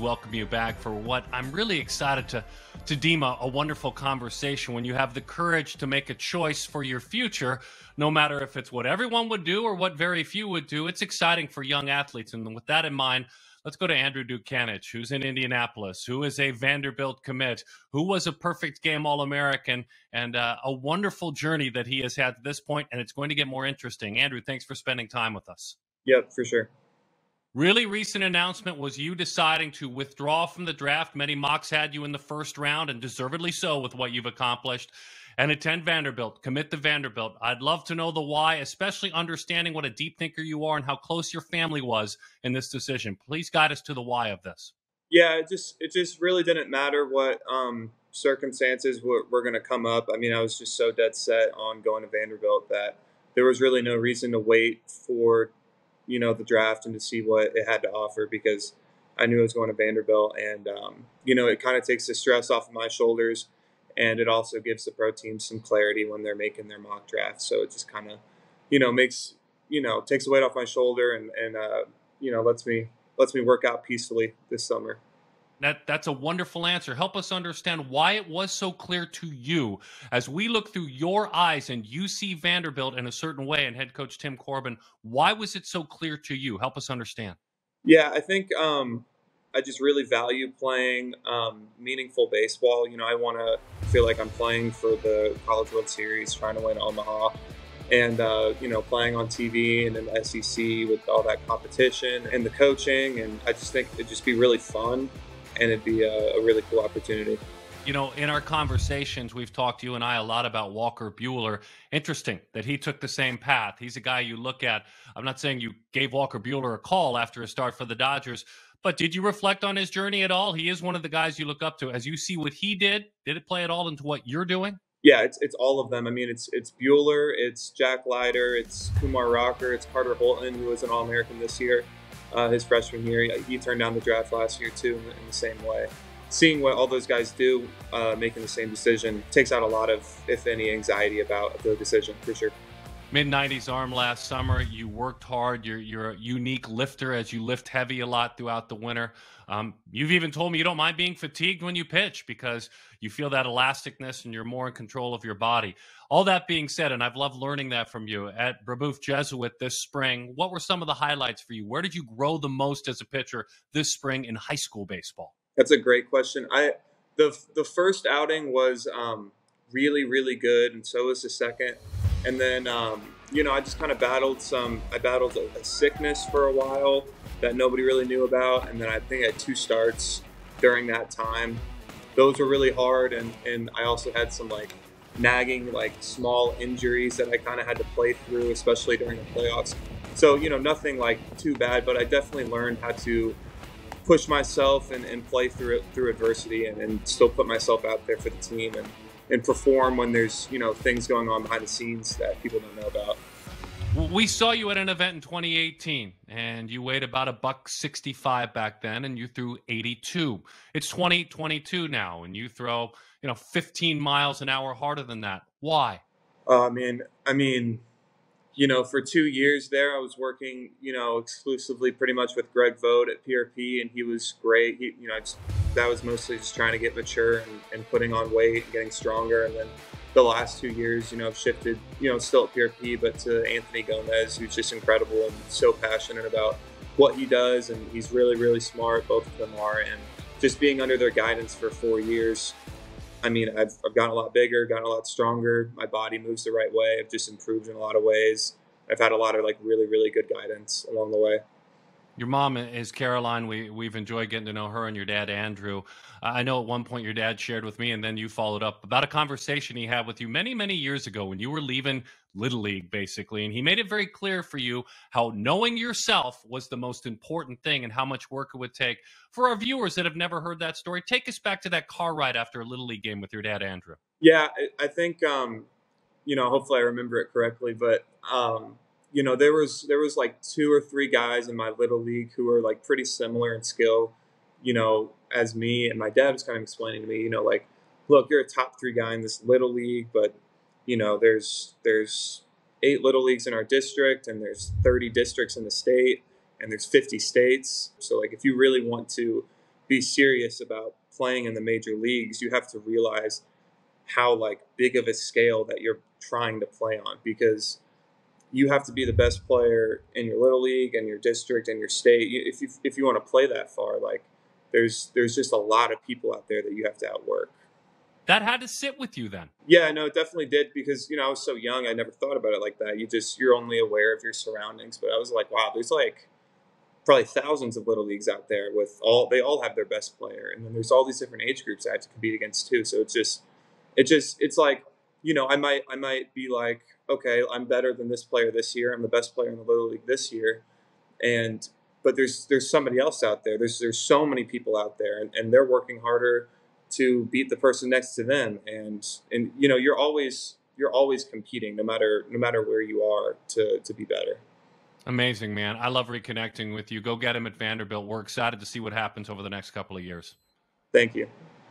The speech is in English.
welcome you back for what I'm really excited to deem a wonderful conversation when you have the courage to make a choice for your future, no matter if it's what everyone would do or what very few would do. It's exciting for young athletes. And with that in mind, let's go to Andrew Dutkanych, who's in Indianapolis, who is a Vanderbilt commit, who was a perfect game All-American, and a wonderful journey that he has had to this point, and it's going to get more interesting. Andrew, thanks for spending time with us. Yep, for sure. Really recent announcement was you deciding to withdraw from the draft. Many mocks had you in the first round, and deservedly so with what you've accomplished, and attend Vanderbilt, commit to Vanderbilt. I'd love to know the why, especially understanding what a deep thinker you are and how close your family was in this decision. Please guide us to the why of this. Yeah, it just really didn't matter what circumstances were going to come up. I mean, I was just so dead set on going to Vanderbilt that there was really no reason to wait for the draft and to see what it had to offer, because I knew I was going to Vanderbilt, and it kind of takes the stress off of my shoulders, and it also gives the pro team some clarity when they're making their mock draft. So it just kind of makes takes the weight off my shoulder, and lets me work out peacefully this summer. That's a wonderful answer. Help us understand why it was so clear to you as we look through your eyes and you see Vanderbilt in a certain way and head coach Tim Corbin. Why was it so clear to you? Help us understand. Yeah, I think I just really value playing meaningful baseball. I want to feel like I'm playing for the College World Series, trying to win Omaha, and playing on TV and in the SEC with all that competition and the coaching. And I just think it'd just be really fun. And it'd be a really cool opportunity. In our conversations, we've talked, you and I, a lot about Walker Buehler. Interesting that he took the same path. He's a guy you look at. I'm not saying you gave Walker Buehler a call after his start for the Dodgers, but did you reflect on his journey at all? He is one of the guys you look up to. As you see what he did it play at all into what you're doing? Yeah, it's all of them. I mean, it's Buehler, it's Jack Leiter, it's Kumar Rocker, it's Carter Holton, who was an All-American this year. His freshman year, he turned down the draft last year too, in the same way. Seeing what all those guys do, making the same decision, takes out a lot of, if any, anxiety about the decision, for sure. Mid-90s arm last summer. You worked hard. You're a unique lifter as you lift heavy a lot throughout the winter. You've even told me you don't mind being fatigued when you pitch because you feel that elasticness and you're more in control of your body. All that being said, and I've loved learning that from you, at Brebeuf Jesuit this spring, what were some of the highlights for you? Where did you grow the most as a pitcher this spring in high school baseball? That's a great question. The first outing was really, really good, and so was the second. And then, I just kind of battled a sickness for a while that nobody really knew about. And then I think I had 2 starts during that time. Those were really hard. And I also had some nagging, small injuries that I kind of had to play through, especially during the playoffs. So, nothing too bad, but I definitely learned how to push myself and play through adversity and still put myself out there for the team and perform when there's, things going on behind the scenes that people don't know about. We saw you at an event in 2018, and you weighed about $165 back then, and you threw 82. It's 2022 now, and you throw, 15 miles an hour harder than that. Why? I mean, for 2 years there, I was working, exclusively pretty much with Greg Vogt at PRP, and he was great. That was mostly just trying to get mature and putting on weight and getting stronger. And then the last 2 years, I've shifted, still at PRP, but to Anthony Gomez, who's just incredible and so passionate about what he does. And he's really, really smart. Both of them are. And just being under their guidance for 4 years, I've gotten a lot bigger, gotten a lot stronger. My body moves the right way. I've just improved in a lot of ways. I've had a lot of really, really good guidance along the way. Your mom is Caroline. We've enjoyed getting to know her, and your dad, Andrew. I know at one point your dad shared with me, and then you followed up about a conversation he had with you many, many years ago when you were leaving Little League, basically. And he made it very clear for you how knowing yourself was the most important thing and how much work it would take. For our viewers that have never heard that story, take us back to that car ride after a Little League game with your dad, Andrew. Yeah, I think, hopefully I remember it correctly, but there was 2 or 3 guys in my Little League who were pretty similar in skill, as me. And my dad was kind of explaining to me, look, you're a top 3 guy in this Little League, but there's 8 Little Leagues in our district, and there's 30 districts in the state, and there's 50 states. So if you really want to be serious about playing in the major leagues, you have to realize how like big of a scale that you're trying to play on, because you have to be the best player in your little league and your district and your state. If you want to play that far, like there's just a lot of people out there that you have to outwork. That had to sit with you then. Yeah, no, it definitely did, because I was so young, I never thought about it like that. You're only aware of your surroundings, but I was like, wow, there's like probably thousands of little leagues out there with they all have their best player, and then there's all these different age groups I have to compete against too. So it's like, I might be like, okay, I'm better than this player this year, I'm the best player in the little league this year, and but there's somebody else out there. There's so many people out there, and they're working harder to beat the person next to them, and you're always competing, no matter where you are, to be better. Amazing, man. I love reconnecting with you. Go get him at Vanderbilt. We're excited to see what happens over the next couple of years. Thank you.